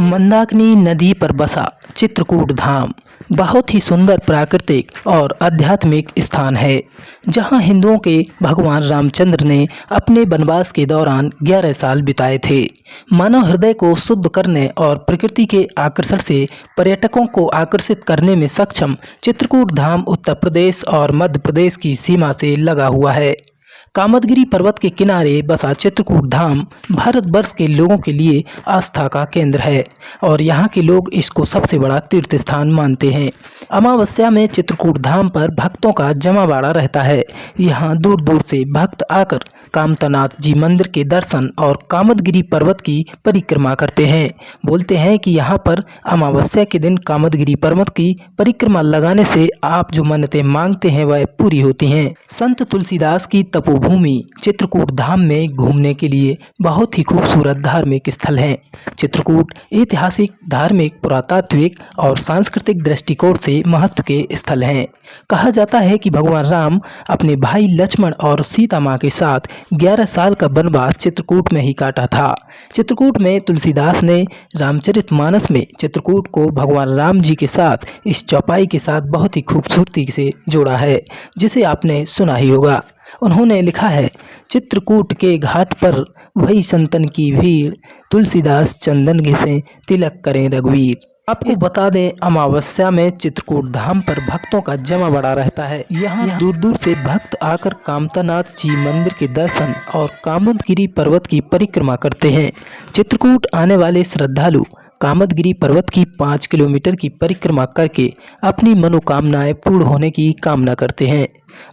मंदाकिनी नदी पर बसा चित्रकूट धाम बहुत ही सुंदर प्राकृतिक और आध्यात्मिक स्थान है, जहां हिंदुओं के भगवान रामचंद्र ने अपने वनवास के दौरान 11 साल बिताए थे। मानव हृदय को शुद्ध करने और प्रकृति के आकर्षण से पर्यटकों को आकर्षित करने में सक्षम चित्रकूट धाम उत्तर प्रदेश और मध्य प्रदेश की सीमा से लगा हुआ है। कामदगिरी पर्वत के किनारे बसा चित्रकूट धाम भारतवर्ष के लोगों के लिए आस्था का केंद्र है और यहाँ के लोग इसको सबसे बड़ा तीर्थ स्थान मानते हैं। अमावस्या में चित्रकूट धाम पर भक्तों का जमावड़ा रहता है। यहाँ दूर दूर से भक्त आकर कामतानाथ जी मंदिर के दर्शन और कामदगिरी पर्वत की परिक्रमा करते हैं। बोलते हैं कि यहाँ पर अमावस्या के दिन कामदगिरी पर्वत की परिक्रमा लगाने से आप जो मन्नतें मांगते हैं वह पूरी होती हैं। संत तुलसीदास की तपोभूमि चित्रकूट धाम में घूमने के लिए बहुत ही खूबसूरत धार्मिक स्थल है। चित्रकूट ऐतिहासिक, धार्मिक, पुरातात्विक और सांस्कृतिक दृष्टिकोण से महत्व के स्थल हैं। कहा जाता है कि भगवान राम अपने भाई लक्ष्मण और सीता माँ के साथ 11 साल का वनवास चित्रकूट में ही काटा था। चित्रकूट में तुलसीदास ने रामचरितमानस में चित्रकूट को भगवान राम जी के साथ इस चौपाई के साथ बहुत ही खूबसूरती से जोड़ा है, जिसे आपने सुना ही होगा। उन्होंने लिखा है, चित्रकूट के घाट पर वही संतन की भीड़, तुलसीदास चंदन घिसे तिलक करें रघुवीर। आपको बता दें, अमावस्या में चित्रकूट धाम पर भक्तों का जमा बड़ा रहता है। यहाँ दूर दूर से भक्त आकर कामतानाथ जी मंदिर के दर्शन और कामदगिरी पर्वत की परिक्रमा करते हैं। चित्रकूट आने वाले श्रद्धालु कामदगिरी पर्वत की 5 किलोमीटर की परिक्रमा करके अपनी मनोकामनाएं पूर्ण होने की कामना करते हैं।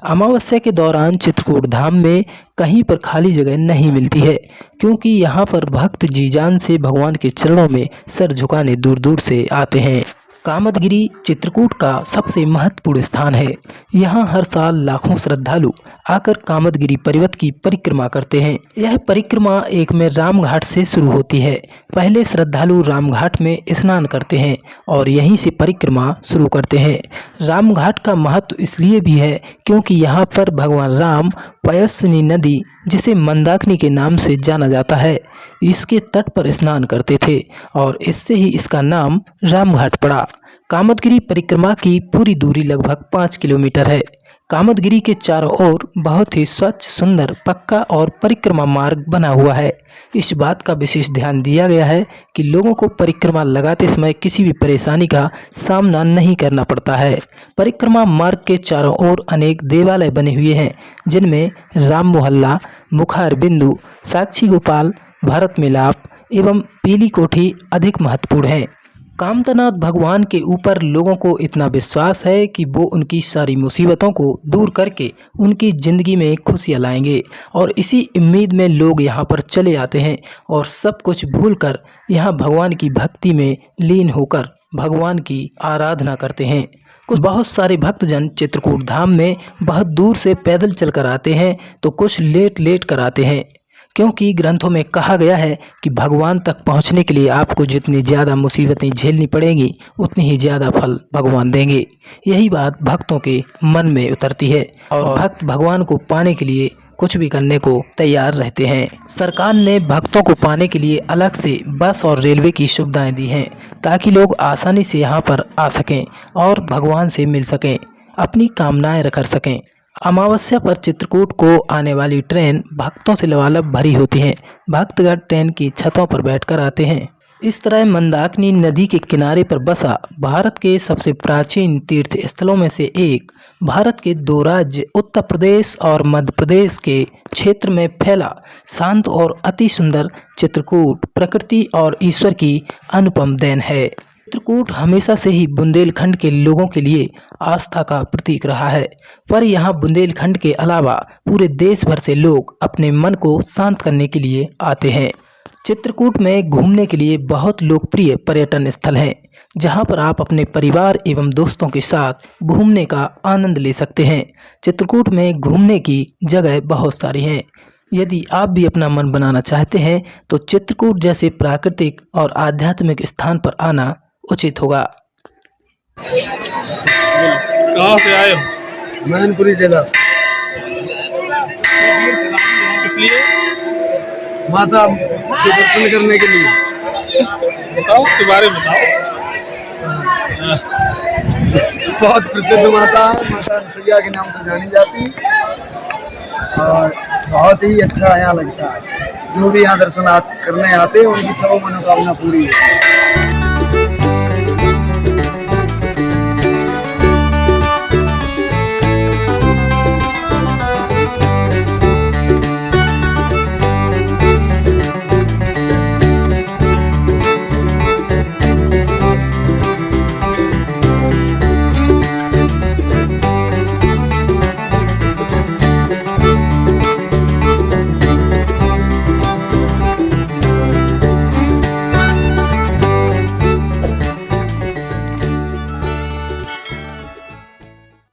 अमावस्या के दौरान चित्रकूट धाम में कहीं पर खाली जगह नहीं मिलती है, क्योंकि यहाँ पर भक्त जी जान से भगवान के चरणों में सर झुकाने दूर दूर से आते हैं। कामदगिरी चित्रकूट का सबसे महत्वपूर्ण स्थान है। यहाँ हर साल लाखों श्रद्धालु आकर कामदगिरी पर्वत की परिक्रमा करते हैं। यह परिक्रमा एक में रामघाट से शुरू होती है। पहले श्रद्धालु रामघाट में स्नान करते हैं और यहीं से परिक्रमा शुरू करते हैं। रामघाट का महत्व इसलिए भी है क्योंकि यहाँ पर भगवान राम पयस्विनी नदी, जिसे मंदाकिनी के नाम से जाना जाता है, इसके तट पर स्नान करते थे और इससे ही इसका नाम रामघाट पड़ा। कामदगिरी परिक्रमा की पूरी दूरी लगभग 5 किलोमीटर है। कामदगिरी के चारों ओर बहुत ही स्वच्छ, सुंदर, पक्का और परिक्रमा मार्ग बना हुआ है। इस बात का विशेष ध्यान दिया गया है कि लोगों को परिक्रमा लगाते समय किसी भी परेशानी का सामना नहीं करना पड़ता है। परिक्रमा मार्ग के चारों ओर अनेक देवालय बने हुए हैं, जिनमें राम मोहल्ला, मुखार बिंदु, साक्षी गोपाल, भरत मिलाप एवं पीली कोठी अधिक महत्वपूर्ण हैं। कामतानाथ भगवान के ऊपर लोगों को इतना विश्वास है कि वो उनकी सारी मुसीबतों को दूर करके उनकी ज़िंदगी में खुशियाँ लाएंगे और इसी उम्मीद में लोग यहाँ पर चले आते हैं और सब कुछ भूलकर यहाँ भगवान की भक्ति में लीन होकर भगवान की आराधना करते हैं। कुछ बहुत सारे भक्तजन चित्रकूट धाम में बहुत दूर से पैदल चलकर आते हैं, तो कुछ लेट कर आते हैं, क्योंकि ग्रंथों में कहा गया है कि भगवान तक पहुंचने के लिए आपको जितनी ज़्यादा मुसीबतें झेलनी पड़ेंगी उतनी ही ज़्यादा फल भगवान देंगे। यही बात भक्तों के मन में उतरती है और भक्त भगवान को पाने के लिए कुछ भी करने को तैयार रहते हैं। सरकार ने भक्तों को पाने के लिए अलग से बस और रेलवे की सुविधाएं दी हैं, ताकि लोग आसानी से यहाँ पर आ सकें और भगवान से मिल सकें, अपनी कामनाएं रख सकें। अमावस्या पर चित्रकूट को आने वाली ट्रेन भक्तों से लबालब भरी होती है। भक्तगण ट्रेन की छतों पर बैठकर आते हैं। इस तरह मंदाकिनी नदी के किनारे पर बसा भारत के सबसे प्राचीन तीर्थ स्थलों में से एक, भारत के 2 राज्य उत्तर प्रदेश और मध्य प्रदेश के क्षेत्र में फैला शांत और अति सुंदर चित्रकूट प्रकृति और ईश्वर की अनुपम देन है। चित्रकूट हमेशा से ही बुंदेलखंड के लोगों के लिए आस्था का प्रतीक रहा है, पर यहाँ बुंदेलखंड के अलावा पूरे देश भर से लोग अपने मन को शांत करने के लिए आते हैं। चित्रकूट में घूमने के लिए बहुत लोकप्रिय पर्यटन स्थल हैं, जहाँ पर आप अपने परिवार एवं दोस्तों के साथ घूमने का आनंद ले सकते हैं। चित्रकूट में घूमने की जगह बहुत सारी हैं। यदि आप भी अपना मन बनाना चाहते हैं तो चित्रकूट जैसे प्राकृतिक और आध्यात्मिक स्थान पर आना उचित होगा। कहाँ से आए हो? मैनपुरी जिला। किस लिए? माता के दर्शन करने के लिए। बताओ उसके बारे में बताओ। बहुत प्रसिद्ध माता है, माता नरसैया के नाम से जानी जाती है और बहुत ही अच्छा यहाँ लगता है। जो भी यहाँ दर्शन करने आते हैं उनकी सब मनोकामना पूरी है।